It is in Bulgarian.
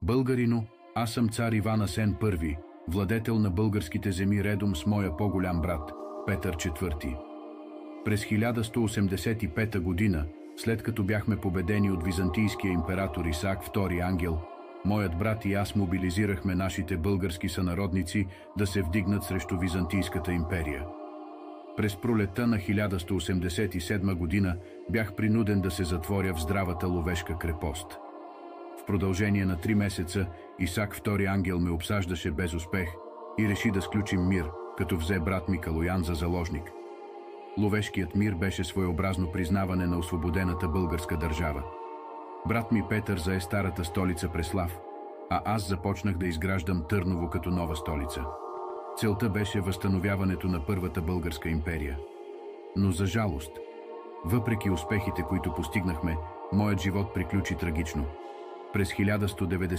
Българино, аз съм цар Иван Асен I, владетел на българските земи редом с моя по-голям брат, Петър IV. През 1185 година, след като бяхме победени от византийския император Исаак II Ангел, моят брат и аз мобилизирахме нашите български сънародници да се вдигнат срещу Византийската империя. През пролетта на 1187 година бях принуден да се затворя в здравата Ловешка крепост. В продължение на 3 месеца Исаак II Ангел ме обсаждаше без успех и реши да сключим мир, като взе брат ми Калоян за заложник. Ловешкият мир беше своеобразно признаване на освободената българска държава. Брат ми Петър зае старата столица Преслав, а аз започнах да изграждам Търново като нова столица. Целта беше възстановяването на Първата българска империя. Но за жалост, въпреки успехите, които постигнахме, моят живот приключи трагично. През 1190